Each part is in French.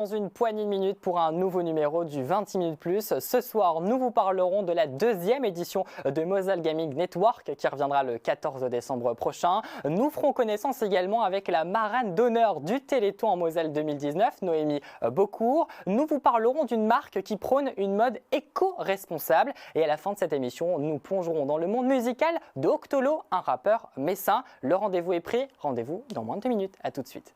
Dans une poignée de minutes pour un nouveau numéro du 26 minutes plus. Ce soir, nous vous parlerons de la deuxième édition de Moselle Gaming Network qui reviendra le 14 décembre prochain. Nous ferons connaissance également avec la marraine d'honneur du Téléthon en Moselle 2019, Noémie Beaucourt. Nous vous parlerons d'une marque qui prône une mode éco-responsable. Et à la fin de cette émission, nous plongerons dans le monde musical de Octolo, un rappeur messin. Le rendez-vous est pris. Rendez-vous dans moins de 2 minutes. À tout de suite.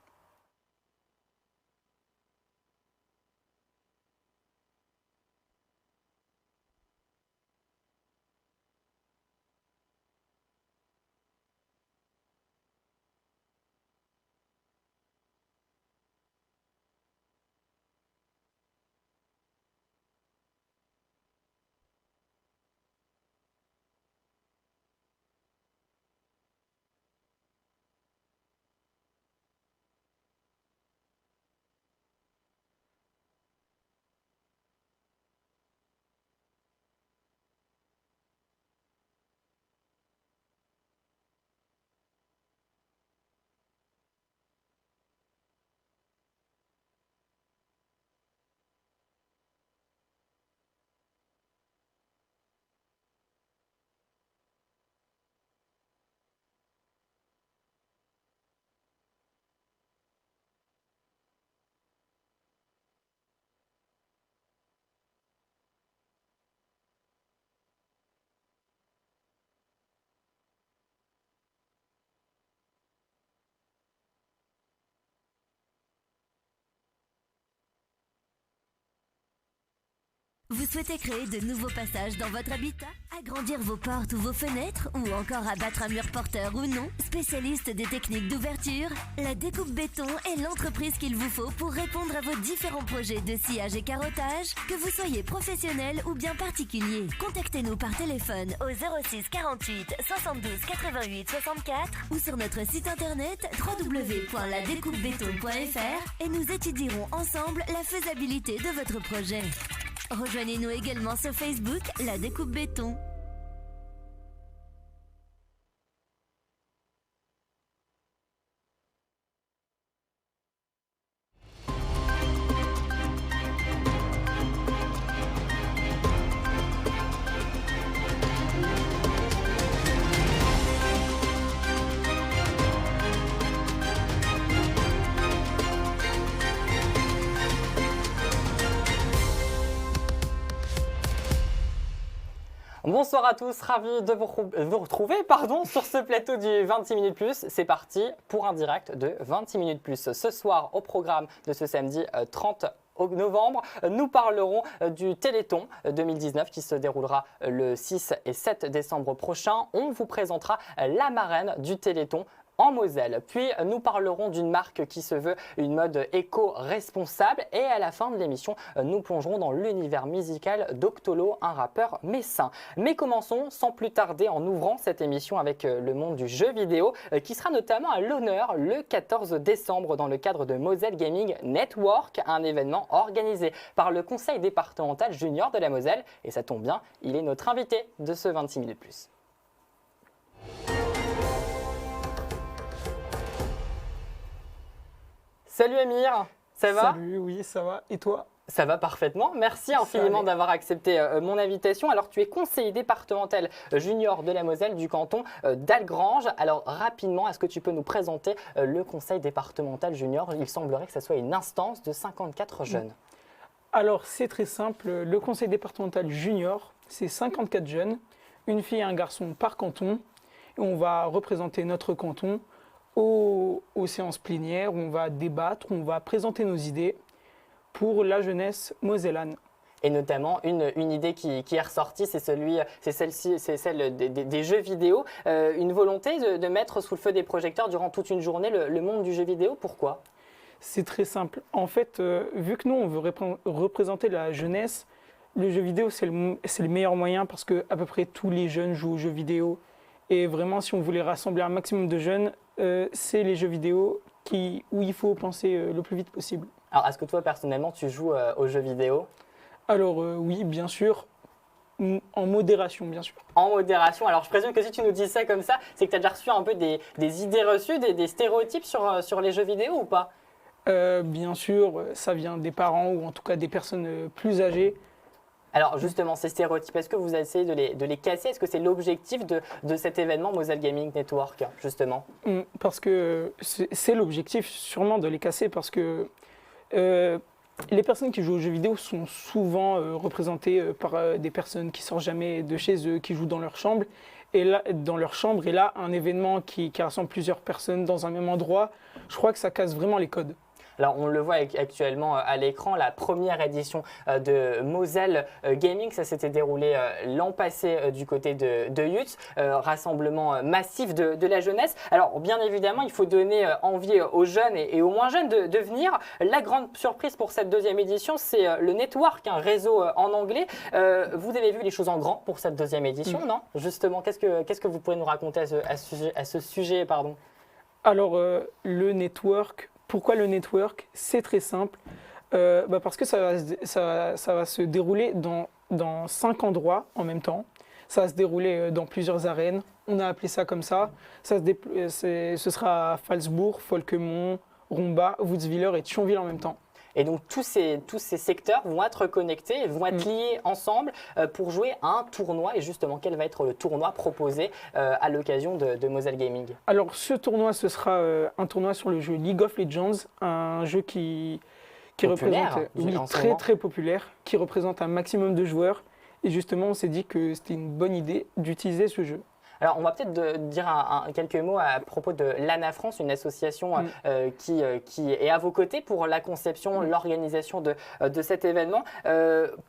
Vous souhaitez créer de nouveaux passages dans votre habitat, agrandir vos portes ou vos fenêtres, ou encore abattre un mur porteur ou non? Spécialiste des techniques d'ouverture, la Découpe Béton est l'entreprise qu'il vous faut pour répondre à vos différents projets de sciage et carottage, que vous soyez professionnel ou bien particulier. Contactez-nous par téléphone au 06 48 72 88 64 ou sur notre site internet www.ladécoupebéton.fr et nous étudierons ensemble la faisabilité de votre projet. Rejoignez-nous également sur Facebook, La Découpe Béton. Bonsoir à tous, ravi de vous retrouver sur ce plateau du 26 minutes plus. C'est parti pour un direct de 26 minutes plus. Ce soir, au programme de ce samedi 30 novembre, nous parlerons du Téléthon 2019 qui se déroulera le 6 et 7 décembre prochain. On vous présentera la marraine du Téléthon en Moselle. Puis nous parlerons d'une marque qui se veut une mode éco-responsable et à la fin de l'émission, nous plongerons dans l'univers musical d'Octolo, un rappeur messin. Mais commençons sans plus tarder en ouvrant cette émission avec le monde du jeu vidéo qui sera notamment à l'honneur le 14 décembre dans le cadre de Moselle Gaming Network, un événement organisé par le conseil départemental junior de la Moselle. Et ça tombe bien, il est notre invité de ce 26 minutes plus. Salut Amir, ça va? Salut, oui, ça va. Et toi? Ça va parfaitement. Merci infiniment d'avoir accepté mon invitation. Alors, tu es conseiller départemental junior de la Moselle du canton d'Algrange. Alors, rapidement, est-ce que tu peux nous présenter le conseil départemental junior? Il semblerait que ce soit une instance de 54 jeunes. Alors, c'est très simple. Le conseil départemental junior, c'est 54 jeunes, une fille et un garçon par canton. Et on va représenter notre canton aux séances plénières où on va débattre, où on va présenter nos idées pour la jeunesse mosellane. Et notamment, une idée qui est ressortie, c'est celle des jeux vidéo. Une volonté de mettre sous le feu des projecteurs durant toute une journée le monde du jeu vidéo. Pourquoi? C'est très simple. En fait, vu que nous, on veut représenter la jeunesse, le jeu vidéo, c'est le meilleur moyen parce que à peu près tous les jeunes jouent aux jeux vidéo. Et vraiment, si on voulait rassembler un maximum de jeunes, c'est les jeux vidéo où il faut penser le plus vite possible. Alors, est-ce que toi, personnellement, tu joues aux jeux vidéo? Alors, oui, bien sûr. En modération, bien sûr. En modération. Alors, je présume que si tu nous dis ça comme ça, c'est que tu as déjà reçu un peu des idées reçues, des stéréotypes sur les jeux vidéo ou pas? Bien sûr, ça vient des parents ou en tout cas des personnes plus âgées. Alors justement, ces stéréotypes, est-ce que vous essayez de les casser? Est-ce que c'est l'objectif de cet événement Moselle Gaming Network, justement? Parce que c'est l'objectif sûrement de les casser parce que les personnes qui jouent aux jeux vidéo sont souvent représentées par des personnes qui sortent jamais de chez eux, qui jouent dans leur chambre. Et là, un événement qui rassemble plusieurs personnes dans un même endroit, je crois que ça casse vraiment les codes. Alors, on le voit actuellement à l'écran, la première édition de Moselle Gaming, ça s'était déroulé l'an passé du côté de Yutz, rassemblement massif de la jeunesse. Alors, bien évidemment, il faut donner envie aux jeunes et aux moins jeunes de venir. La grande surprise pour cette deuxième édition, c'est le network, un réseau en anglais. Vous avez vu les choses en grand pour cette deuxième édition, non? Justement, qu'est-ce que vous pouvez nous raconter à ce sujet, pardon? Alors, le network. Pourquoi le network? C'est très simple. Parce que ça va se dérouler dans 5 endroits en même temps. Ça va se dérouler dans plusieurs arènes. On a appelé ça comme ça. Ce sera à Phalsbourg, Folkemont, Romba, Woodswiller et Thionville en même temps. Et donc tous ces secteurs vont être connectés, vont être liés ensemble pour jouer à un tournoi. Et justement, quel va être le tournoi proposé à l'occasion de Moselle Gaming? Alors ce tournoi, ce sera un tournoi sur le jeu League of Legends, un jeu qui Populaire, représente, très très populaire, qui représente un maximum de joueurs. Et justement, on s'est dit que c'était une bonne idée d'utiliser ce jeu. Alors, on va peut-être dire quelques mots à propos de l'ANA France, une association qui est à vos côtés pour la conception, l'organisation de cet événement.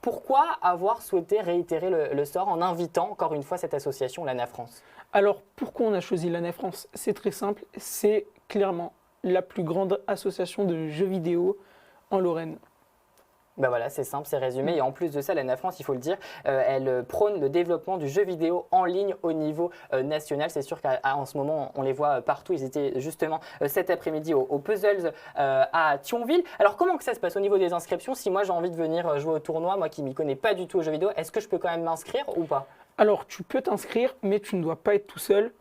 Pourquoi avoir souhaité réitérer le sort en invitant encore une fois cette association, l'ANA France? Alors, pourquoi on a choisi l'ANA France? C'est très simple, c'est clairement la plus grande association de jeux vidéo en Lorraine. Ben voilà, c'est simple, c'est résumé. Et en plus de ça, l'ANA France, il faut le dire, elle prône le développement du jeu vidéo en ligne au niveau national. C'est sûr qu'en ce moment, on les voit partout. Ils étaient justement cet après-midi au Puzzles à Thionville. Alors, comment que ça se passe au niveau des inscriptions? Si moi, j'ai envie de venir jouer au tournoi, moi qui ne m'y connais pas du tout aux jeux vidéo, est-ce que je peux quand même m'inscrire ou pas? Alors, tu peux t'inscrire, mais tu ne dois pas être tout seul.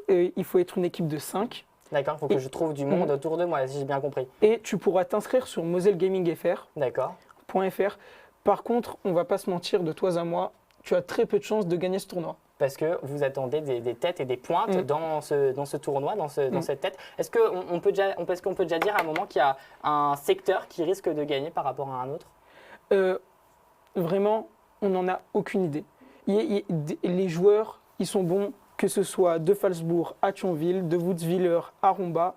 Il faut être une équipe de 5. D'accord, il faut que je trouve du monde autour de moi, si j'ai bien compris. Et tu pourras t'inscrire sur Moselle Gaming FR. D'accord. .fr. Par contre, on va pas se mentir, de toi à moi, tu as très peu de chances de gagner ce tournoi. Parce que vous attendez des têtes et des pointes dans ce tournoi, dans cette tête. Est-ce qu'on peut déjà dire à un moment qu'il y a un secteur qui risque de gagner par rapport à un autre? Vraiment, on n'en a aucune idée. Les joueurs, ils sont bons, que ce soit de Phalsbourg à Thionville, de Woodswiller à Romba.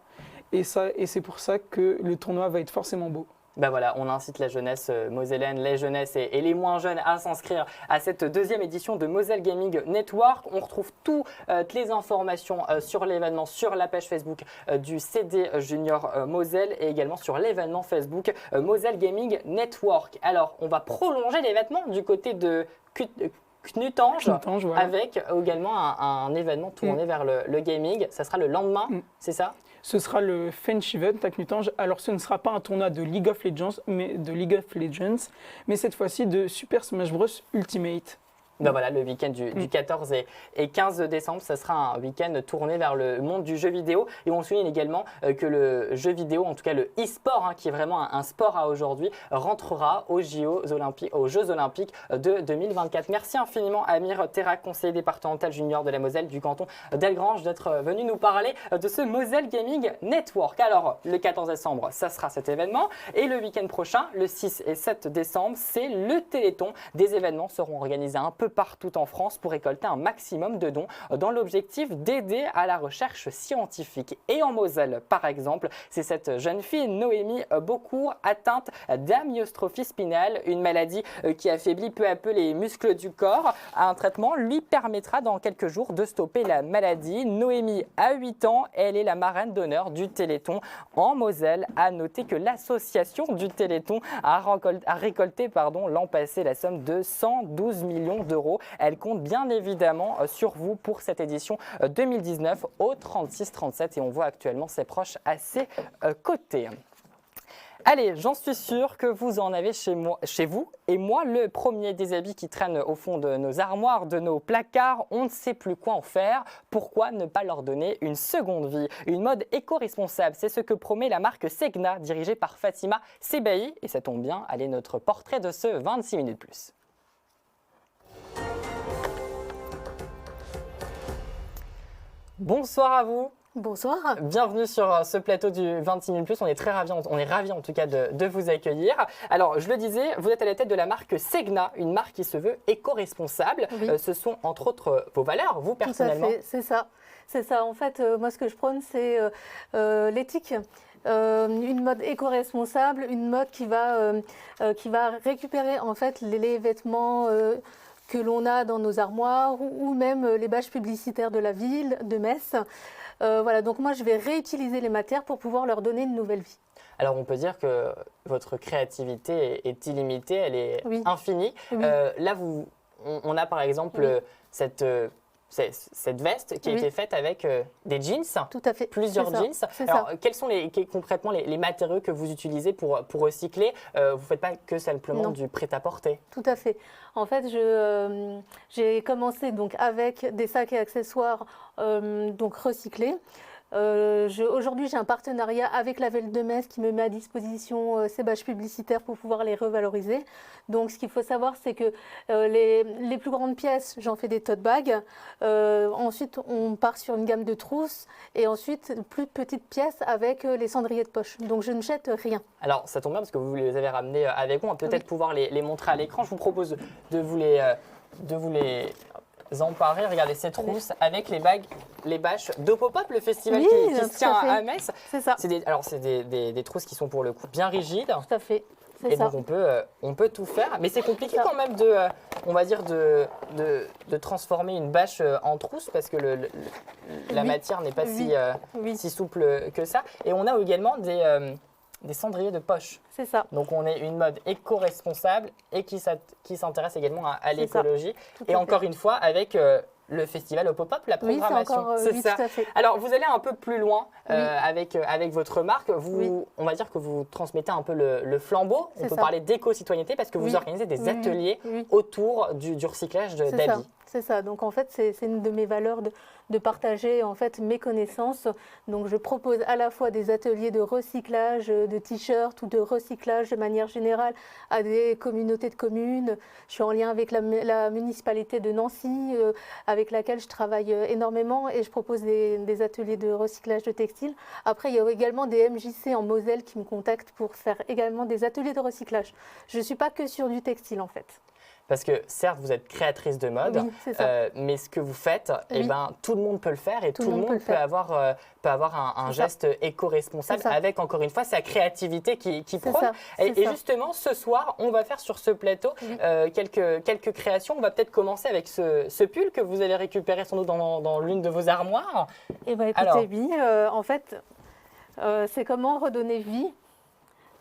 Et c'est pour ça que le tournoi va être forcément beau. Ben voilà, on incite la jeunesse mosellane, les jeunesses et les moins jeunes à s'inscrire à cette deuxième édition de Moselle Gaming Network. On retrouve toutes les informations sur l'événement sur la page Facebook du CD Junior Moselle et également sur l'événement Facebook Moselle Gaming Network. Alors, on va prolonger l'événement du côté de Knutange, voilà. Avec également un événement tourné vers le gaming. Ça sera le lendemain, c'est ça? Ce sera le French Event à Knutange. Alors, ce ne sera pas un tournoi de League of Legends, mais cette fois-ci de Super Smash Bros Ultimate. Ben voilà, le week-end du 14 et 15 décembre, ça sera un week-end tourné vers le monde du jeu vidéo. Et on souligne également que le jeu vidéo, en tout cas le e-sport, qui est vraiment un sport à aujourd'hui, rentrera aux Jeux Olympiques de 2024. Merci infiniment Amir Terrac, conseiller départemental junior de la Moselle du canton d'Elgrange, d'être venu nous parler de ce Moselle Gaming Network. Alors, le 14 décembre, ça sera cet événement. Et le week-end prochain, le 6 et 7 décembre, c'est le Téléthon. Des événements seront organisés un peu partout en France pour récolter un maximum de dons dans l'objectif d'aider à la recherche scientifique. Et en Moselle, par exemple, c'est cette jeune fille, Noémie Beaucourt, atteinte d'amyotrophie spinale, une maladie qui affaiblit peu à peu les muscles du corps. Un traitement lui permettra dans quelques jours de stopper la maladie. Noémie a 8 ans, elle est la marraine d'honneur du Téléthon en Moselle. À noter que l'association du Téléthon a récolté l'an passé la somme de 112 millions d'euros. Elle compte bien évidemment sur vous pour cette édition 2019 au 36-37 et on voit actuellement ses proches à ses côtés. Allez, j'en suis sûr que vous en avez chez vous. Et moi, le premier des habits qui traînent au fond de nos armoires, de nos placards, on ne sait plus quoi en faire. Pourquoi ne pas leur donner une seconde vie? Une mode éco-responsable, c'est ce que promet la marque Segna, dirigée par Fatima Sebaï. Et ça tombe bien, elle est notre portrait de ce 26 minutes plus. Bonsoir à vous. Bonsoir. Bienvenue sur ce plateau du 26 minutes plus. On est très ravis, en tout cas de vous accueillir. Alors, je le disais, vous êtes à la tête de la marque Segna, une marque qui se veut éco-responsable. Oui. Ce sont entre autres vos valeurs, vous personnellement. Tout à fait, c'est ça. C'est ça. En fait, moi, ce que je prône, c'est l'éthique. Une mode éco-responsable, une mode qui va récupérer en fait les vêtements que l'on a dans nos armoires ou même les bâches publicitaires de la ville, de Metz. Voilà, donc moi je vais réutiliser les matières pour pouvoir leur donner une nouvelle vie. Alors on peut dire que votre créativité est illimitée, elle est Oui. infinie. Oui. Là, on a par exemple cette veste qui a Oui. été faite avec des jeans. Tout à fait. Plusieurs C'est ça. jeans. C'est Alors, ça. quels sont concrètement les matériaux que vous utilisez pour recycler? Vous ne faites pas que simplement Non. du prêt-à-porter. Tout à fait. En fait, j'ai commencé donc avec des sacs et accessoires donc recyclés. Aujourd'hui, j'ai un partenariat avec la ville de Metz qui me met à disposition ces bâches publicitaires pour pouvoir les revaloriser. Donc, ce qu'il faut savoir, c'est que les plus grandes pièces, j'en fais des tote bags. Ensuite, on part sur une gamme de trousses et ensuite, plus petites pièces avec les cendriers de poche. Donc, je ne jette rien. Alors, ça tombe bien parce que vous les avez ramenés avec vous. On va peut-être pouvoir les montrer à l'écran. Je vous propose de vous les emparer. Regardez ces trousses avec les bâches d'Opopop, le festival Oui, qui tout se tient à fait. à Metz. C'est ça. C'est des trousses qui sont pour le coup bien rigides. Tout à fait. C'est Et ça. donc on peut tout faire, mais c'est compliqué C'est ça. quand même on va dire de transformer une bâche en trousse parce que la Oui. matière n'est pas Oui. si souple que ça. Et on a également des cendriers de poche. C'est ça. Donc on est une mode éco-responsable et qui s'intéresse également à C'est ça. l'écologie. Tout Et à encore fait. une fois avec le festival au pop-up, la Oui, c'est programmation. encore oui, ça. tout à fait. Alors, vous allez un peu plus loin Oui. avec votre marque. Oui. On va dire que vous transmettez un peu le flambeau. On C'est peut ça. parler d'éco-citoyenneté parce que vous Oui. organisez des Oui, ateliers oui. autour du recyclage C'est ça. d'habits. C'est ça. Donc en fait, c'est une de mes valeurs de partager en fait mes connaissances. Donc je propose à la fois des ateliers de recyclage de t-shirts ou de recyclage de manière générale à des communautés de communes. Je suis en lien avec la municipalité de Nancy, avec laquelle je travaille énormément et je propose des ateliers de recyclage de textiles. Après, il y a également des MJC en Moselle qui me contactent pour faire également des ateliers de recyclage. Je ne suis pas que sur du textile en fait. Parce que certes, vous êtes créatrice de mode, Oui, c'est ça. mais ce que vous faites, eh Oui. ben, tout le monde peut le faire et tout le monde peut le peut faire. avoir un C'est ça. geste éco-responsable C'est ça. avec, encore une fois, sa créativité qui C'est prône. ça, Et c'est ça. justement, ce soir, on va faire sur ce plateau Oui. quelques créations. On va peut-être commencer avec ce pull que vous avez récupéré sans doute dans l'une de vos armoires. Eh bien, écoutez, Alors. oui, en fait, c'est comment redonner vie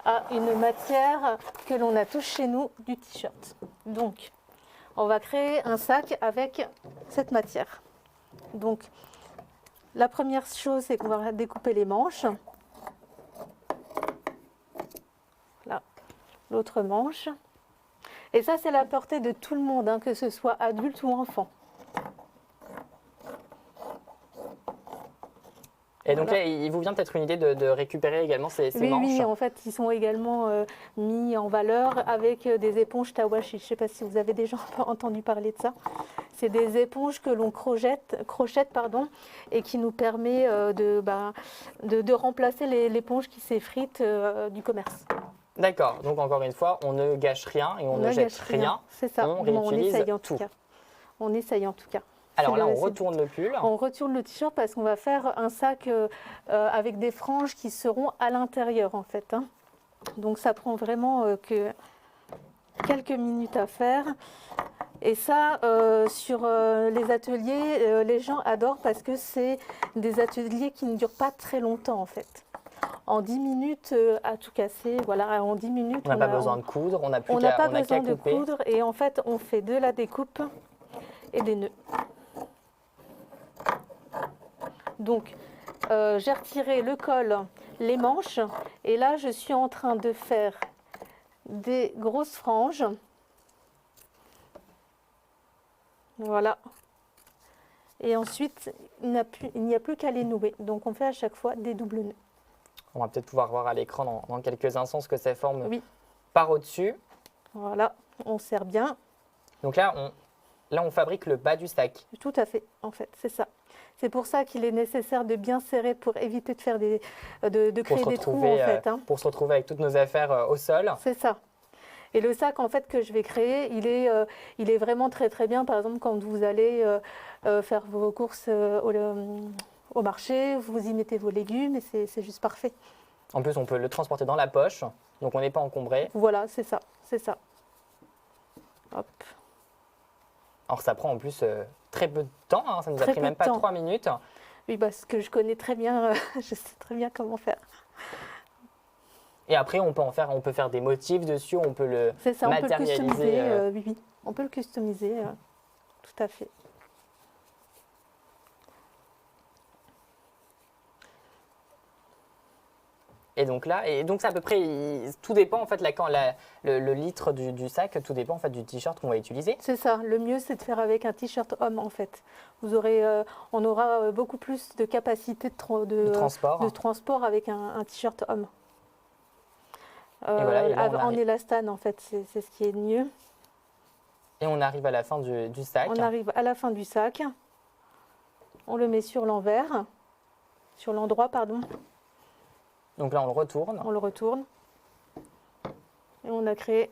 à une matière que l'on a tous chez nous, du t-shirt. Donc, on va créer un sac avec cette matière. Donc, la première chose, c'est qu'on va découper les manches. Là, l'autre manche. Et ça, c'est la portée de tout le monde, hein, que ce soit adulte ou enfant. Et donc Voilà. là, il vous vient peut-être une idée de récupérer également ces Oui, manches. oui, en fait, ils sont également mis en valeur avec des éponges Tawashi. Je ne sais pas si vous avez déjà entendu parler de ça. C'est des éponges que l'on crochette, et qui nous permet de remplacer l'éponge qui s'effrite du commerce. D'accord. Donc encore une fois, on ne gâche rien et on ne jette gâche rien. C'est ça. On Bon, réutilise essaye en tout tout. cas. On essaye en tout cas. Alors C'est là, le- on c'est- retourne le pull. On retourne le t-shirt parce qu'on va faire un sac avec des franges qui seront à l'intérieur en fait, hein. Donc ça prend vraiment que quelques minutes à faire. Et ça, sur les ateliers, les gens adorent parce que c'est des ateliers qui ne durent pas très longtemps en fait. En 10 minutes à tout casser, voilà, en 10 minutes. On n'a pas besoin de coudre, on n'a plus On n'a qu'à pas on n'a besoin qu'à de couper. coudre et en fait on fait de la découpe et des nœuds. Donc j'ai retiré le col les manches. Et là, je suis en train de faire des grosses franges. Voilà. Et ensuite, il n'y a plus qu'à les nouer. Donc, on fait à chaque fois des doubles nœuds. On va peut-être pouvoir voir à l'écran dans quelques instants ce que ça forme Oui. par au-dessus. Voilà, on serre bien. Donc là, on fabrique le bas du sac. Tout à fait, en fait, c'est ça. C'est pour ça qu'il est nécessaire de bien serrer pour éviter de faire de créer des trous, en fait. Hein. Pour se retrouver avec toutes nos affaires au sol. C'est ça. Et le sac, en fait, que je vais créer, il est vraiment très, très bien. Par exemple, quand vous allez faire vos courses au marché, vous y mettez vos légumes et c'est juste parfait. En plus, on peut le transporter dans la poche, donc on n'est pas encombré. Voilà, c'est ça, c'est ça. Hop. Alors, ça prend en plus très peu de temps, hein, ça nous a Très pris peu même de pas temps. 3 minutes. Oui, parce que je connais très bien, je sais très bien comment faire. Et après, on peut faire des motifs dessus, on peut le C'est ça, on peut le matérialiser. customiser. Oui, oui, on peut le customiser, tout à fait. Et donc là, c'est à peu près, tout dépend en fait, le litre du sac, tout dépend en fait du t-shirt qu'on va utiliser. C'est ça, le mieux c'est de faire avec un t-shirt homme en fait. On aura beaucoup plus de capacité Le transport. de transport avec un t-shirt homme. voilà, et là, on en arrive. élastane en fait, c'est ce qui est mieux. Et on arrive à la fin du sac. On arrive à la fin du sac, on le met sur l'endroit, pardon. Donc là, on le retourne. On le retourne et on a créé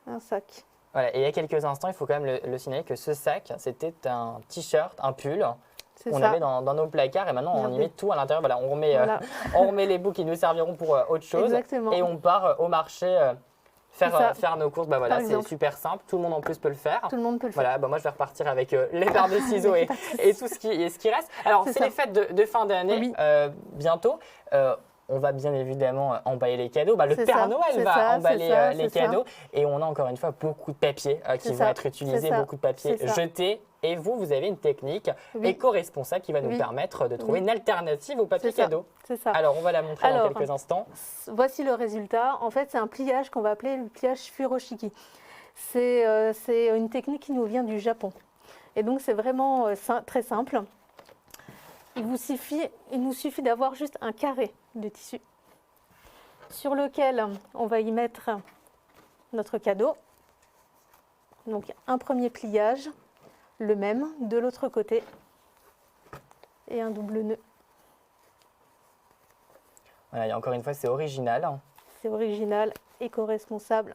un sac. Voilà. Et il y a quelques instants, il faut quand même le signaler que ce sac, c'était un t-shirt, un pull C'est qu'on ça. avait dans nos placards. Et maintenant, on y Regardez. met tout à l'intérieur. Voilà, on remet, Voilà. on remet les bouts qui nous serviront pour autre chose. Exactement. Et on part au marché C'est ça. faire nos courses. Bah, voilà, Par c'est exemple. super simple. Tout le monde en plus peut le faire. Tout le monde peut le faire. Voilà, bah moi je vais repartir avec les paires de ciseaux et tout ce qui reste. Alors, C'est c'est ça. les fêtes de fin d'année Oui. bientôt. On va bien évidemment emballer les cadeaux. Bah, le C'est Père ça, Noël c'est va ça, emballer c'est ça, les c'est ça. cadeaux. Et on a encore une fois beaucoup de papiers qui C'est vont ça, être utilisés, c'est ça, beaucoup de papiers c'est ça. jetés. Et vous avez une technique Oui. éco-responsable qui va nous Oui. permettre de trouver Oui. une alternative au papier C'est ça. cadeau. C'est ça. Alors, on va la montrer Alors, dans quelques instants. Voici le résultat. En fait, c'est un pliage qu'on va appeler le pliage furoshiki. C'est une technique qui nous vient du Japon. Et donc, c'est vraiment très simple. Il nous suffit d'avoir juste un carré de tissu sur lequel on va y mettre notre cadeau. Donc, un premier pliage, le même de l'autre côté, et un double nœud. Voilà, et encore une fois, c'est original. C'est original, éco-responsable,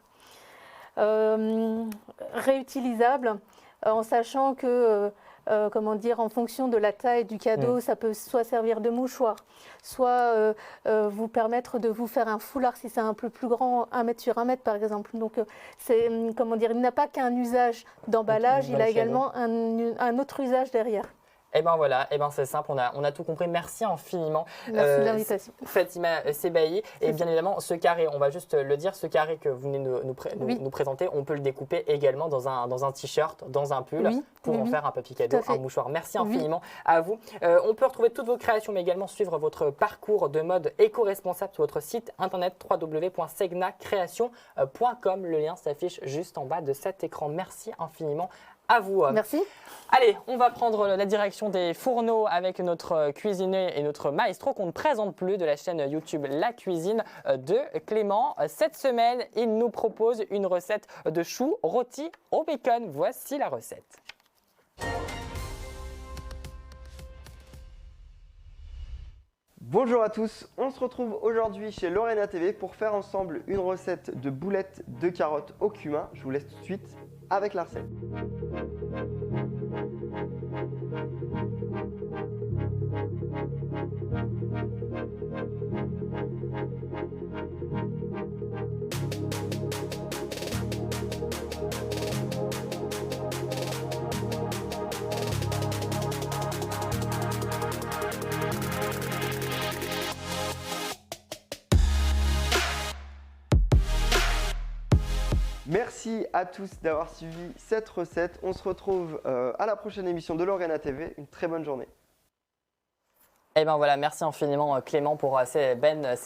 réutilisable, en sachant que, en fonction de la taille du cadeau, ça peut soit servir de mouchoir, soit vous permettre de vous faire un foulard si c'est un peu plus grand, 1 mètre sur 1 mètre par exemple. Donc, il n'a pas qu'un usage d'emballage, il a également un autre usage derrière. Et ben voilà, et ben c'est simple, on a tout compris. Merci infiniment. Merci de l'invitation. Fatima Sebahi. Et bien évidemment, ce carré, on va juste le dire, ce carré que vous venez Oui. nous présenter, on peut le découper également dans un t-shirt, dans un pull, Oui, pour oui, en oui. faire un papier cadeau, Tout à fait. un mouchoir. Merci Oui. infiniment à vous. On peut retrouver toutes vos créations, mais également suivre votre parcours de mode éco-responsable sur votre site internet www.segnacreation.com. Le lien s'affiche juste en bas de cet écran. Merci infiniment à vous. Merci. Allez, on va prendre la direction des fourneaux avec notre cuisinier et notre maestro qu'on ne présente plus de la chaîne YouTube La Cuisine de Clément. Cette semaine, il nous propose une recette de choux rôtis au bacon. Voici la recette. Bonjour à tous, on se retrouve aujourd'hui chez Lorena TV pour faire ensemble une recette de boulettes de carottes au cumin. Je vous laisse tout de suite avec la recette. Merci à tous d'avoir suivi cette recette. On se retrouve à la prochaine émission de Lorena TV. Une très bonne journée. Eh bien voilà, merci infiniment Clément pour ces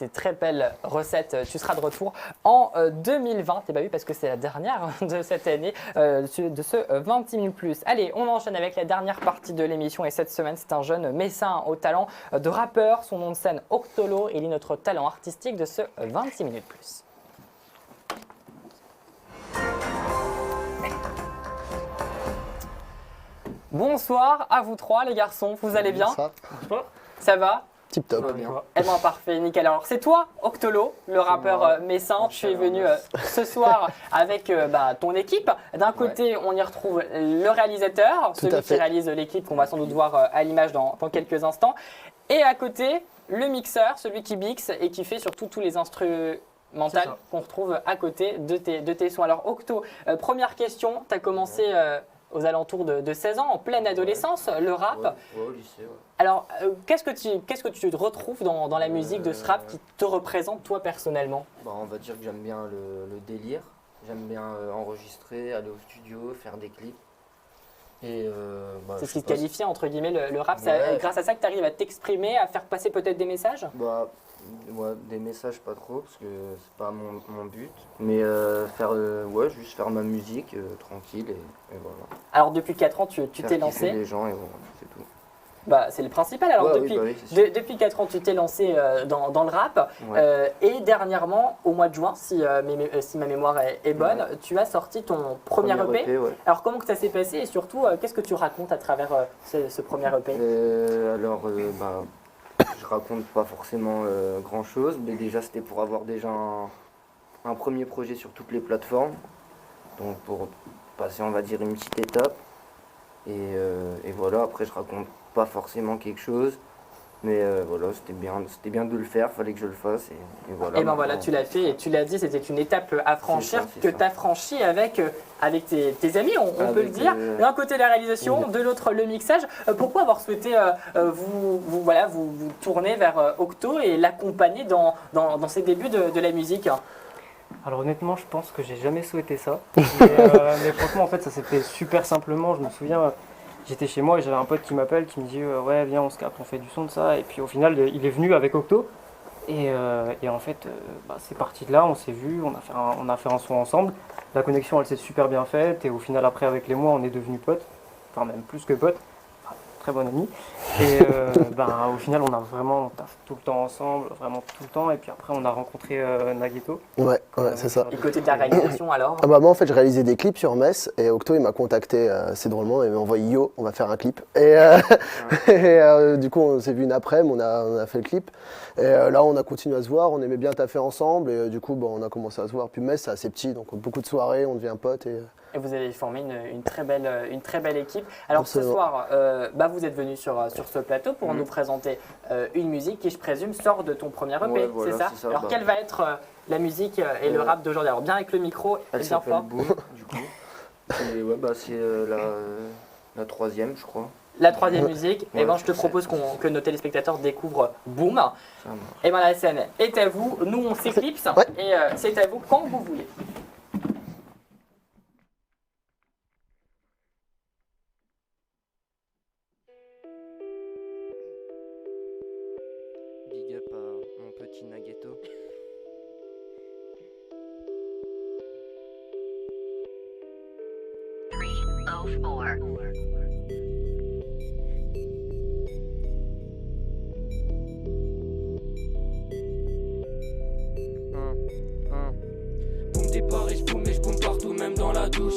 très belles recettes. Tu seras de retour en 2020, et bah oui parce que c'est la dernière de cette année de ce 20 minutes plus. Allez, on enchaîne avec la dernière partie de l'émission et cette semaine c'est un jeune messin au talent de rappeur, son nom de scène Octolo, il est notre talent artistique de ce 26 minutes plus. Bonsoir à vous trois les garçons, vous allez bien? Ça va? Tip top. Eh bien parfait, nickel. Alors c'est toi, Octolo, le rappeur messin. Tu es venu ce soir avec ton équipe. D'un côté, on y retrouve le réalisateur, celui qui réalise l'équipe qu'on va sans doute voir à l'image dans quelques instants. Et à côté, le mixeur, celui qui mixe et qui fait surtout tous les instrumentales qu'on retrouve à côté de tes sons. Alors Octo, première question, tu as commencé aux alentours de 16 ans, en pleine adolescence, le rap. Ouais, au lycée, ouais. Alors, qu'est-ce que tu te retrouves dans la musique de ce rap qui te représente toi personnellement? On va dire que j'aime bien le délire. J'aime bien enregistrer, aller au studio, faire des clips. Et c'est ce qui te qualifie entre guillemets le rap. C'est grâce à ça que tu arrives à t'exprimer, à faire passer peut-être des messages? Des messages pas trop parce que c'est pas mon but. Mais juste faire ma musique tranquille et voilà. Alors depuis 4 ans tu t'es lancé. Les gens et voilà, c'est tout. C'est le principal. Alors depuis 4 ans tu t'es lancé dans le rap et dernièrement au mois de juin, si ma mémoire est bonne, tu as sorti ton premier EP. Alors comment que ça s'est passé et surtout qu'est-ce que tu racontes à travers ce premier EP? Je raconte pas forcément grand chose, mais déjà c'était pour avoir déjà un premier projet sur toutes les plateformes, donc pour passer on va dire une petite étape et voilà. Après je raconte pas forcément quelque chose, mais voilà, c'était bien de le faire, fallait que je le fasse et voilà. Et voilà, tu l'as fait et tu l'as dit, c'était une étape à franchir que tu as franchi avec tes amis, on peut le dire. D'un côté la réalisation, de l'autre le mixage. Pourquoi avoir souhaité vous tourner vers Octo et l'accompagner dans ses débuts de la musique? Alors honnêtement, je pense que j'ai jamais souhaité ça. Mais franchement, en fait, ça s'est fait super simplement. Je me souviens, j'étais chez moi et j'avais un pote qui m'appelle, qui me dit ouais, viens, on se capte, on fait du son de ça. Et puis au final, il est venu avec Octo. Et en fait, c'est parti de là, on s'est vu, on a fait un son ensemble. La connexion, elle s'est super bien faite. Et au final, après, avec les mois, on est devenus potes. Enfin, même plus que potes. Très bon ami. Et au final, on taffe tout le temps ensemble, vraiment tout le temps. Et puis après, on a rencontré Nagito. Ouais, c'est ça. Et côté de la réalisation alors? Moi, en fait, je réalisais des clips sur Metz et Octo, il m'a contacté assez drôlement et il m'a envoyé Yo, on va faire un clip. Et du coup, on s'est vu une après-midi, on a fait le clip. Et là, on a continué à se voir, on aimait bien taffer ensemble. Et du coup, on a commencé à se voir. Puis Metz, c'est assez petit, donc beaucoup de soirées, on devient potes. Et vous avez formé une très belle équipe. Alors ce soir, vous êtes venu sur ce plateau pour nous présenter une musique qui, je présume, sort de ton premier EP, c'est ça? Alors quelle va être la musique et le rap d'aujourd'hui? Alors bien avec le micro et bien fort. Boom, du coup. Et c'est la troisième, je crois. La troisième musique, et je te propose que nos téléspectateurs découvrent Boom. Et la scène est à vous, nous on s'éclipse et c'est à vous quand vous voulez. Big up à mon petit Nagito. Boum départ et j'boum partout même dans la douche.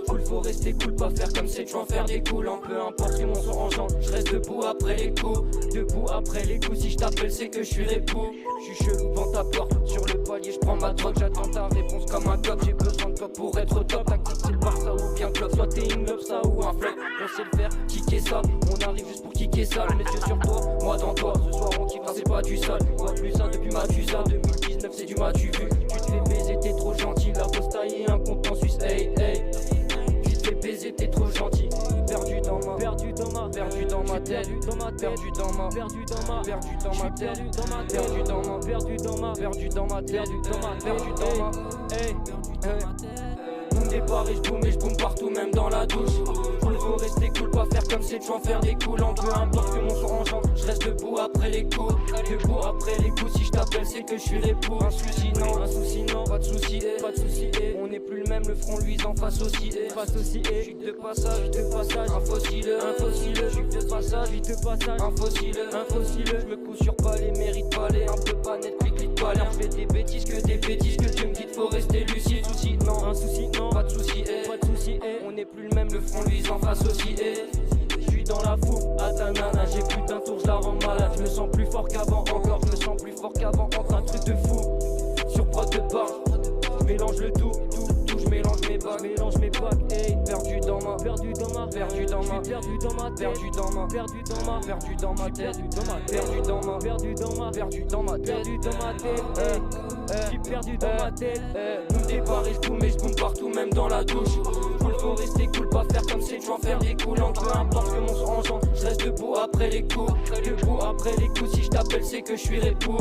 Cool faut rester cool, pas faire comme si tu en faire des coulants. Peu importe si mon son rangeant, je reste debout après les coups. Debout après les coups, si je t'appelle c'est que je suis répou. Je suis chelou devant ta porte, sur le palier je prends ma drogue. J'attends ta réponse comme un coq, j'ai besoin de toi pour être au top. Tactique c'est le Barça ou bien club, soit t'es une ça ou un flop. On sait le faire, kicker ça, on arrive juste pour kicker ça. Les yeux sur toi, moi dans toi, ce soir on kiffe, c'est pas du sol. Vois plus ça depuis Matusa, 2019 c'est du matu vu. Tu te fais baiser, t'es trop gentil, la poste taillée, un compte en Suisse, hey hey. Tu te fais baiser, t'es trop gentil. Perdu dans ma tête, perdu dans ma tête, perdu dans ma tête, perdu dans ma tête, perdu dans ma tête, perdu dans ma tête, perdu dans ma hey. Boum départ et j'boum partout même dans la douche. Cool faut rester cool, pas pas faire comme c'est en faire des coulants. Peu importe que mon son engendre, je reste debout après les coups. Debout après les coups, si je t'appelle c'est que je suis l'époux. Un souci non, pas de souci, pas de souci. On n'est plus le même, le front luisant face aussi. Face aussi, je suis de passage, un fossile, je suis de passage, un fossile, je me couche sur palais, mérite palais, un peu pas net, clic palais. Je fais des bêtises, que tu me dis faut rester lucide. Souci non, un souci non, pas de souci, on n'est plus le même, le front luisant face aussi. Je suis dans la foule, à ta nana, j'ai plus d'un tour, je la rends malade. Je me sens plus fort qu'avant, encore, je me sens plus fort qu'avant. Entre un truc de fou, sur prod de bar, je mélange le tout, je mélange mes bacs, hey, perdu dans ma tête, perdu dans ma tête, Boum départ et je boum partout, même dans la douche. Cool, faut rester cool, pas faire comme c'est en faire des coulants. Peu importe que mon son engendre, je reste debout après les coups. Si je t'appelle c'est que je suis répoux.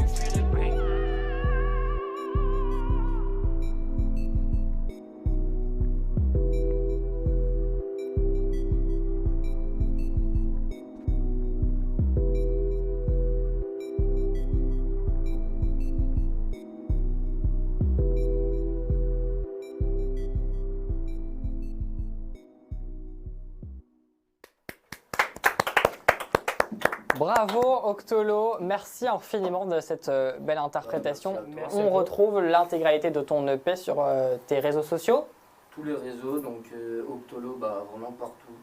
Bravo Octolo, merci infiniment de cette belle interprétation. Merci On retrouve l'intégralité de ton EP sur tes réseaux sociaux. Tous les réseaux, donc Octolo, vraiment partout.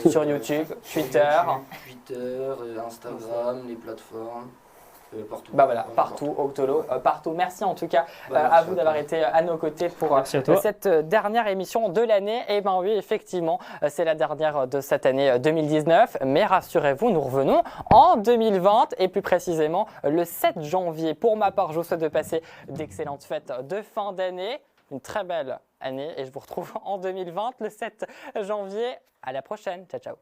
Sur YouTube, Twitter. Instagram, les plateformes. Partout. Bah voilà, partout, Octolo, partout. Merci en tout cas à vous d'avoir été à nos côtés pour cette dernière émission de l'année. Et ben oui, effectivement, c'est la dernière de cette année 2019. Mais rassurez-vous, nous revenons en 2020 et plus précisément le 7 janvier. Pour ma part, je vous souhaite de passer d'excellentes fêtes de fin d'année. Une très belle année et je vous retrouve en 2020 le 7 janvier. À la prochaine. Ciao, ciao.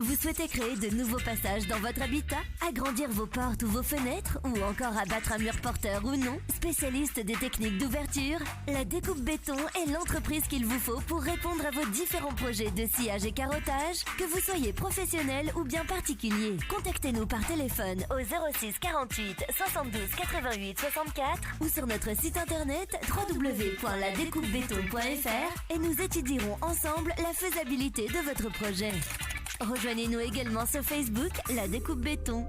Vous souhaitez créer de nouveaux passages dans votre habitat, agrandir vos portes ou vos fenêtres, ou encore abattre un mur porteur ou non? Spécialiste des techniques d'ouverture, la Découpe Béton est l'entreprise qu'il vous faut pour répondre à vos différents projets de sciage et carottage, que vous soyez professionnel ou bien particulier. Contactez-nous par téléphone au 06 48 72 88 64 ou sur notre site internet www.ladecoupebéton.fr et nous étudierons ensemble la faisabilité de votre projet. Rejoignez-nous également sur Facebook, La Découpe Béton.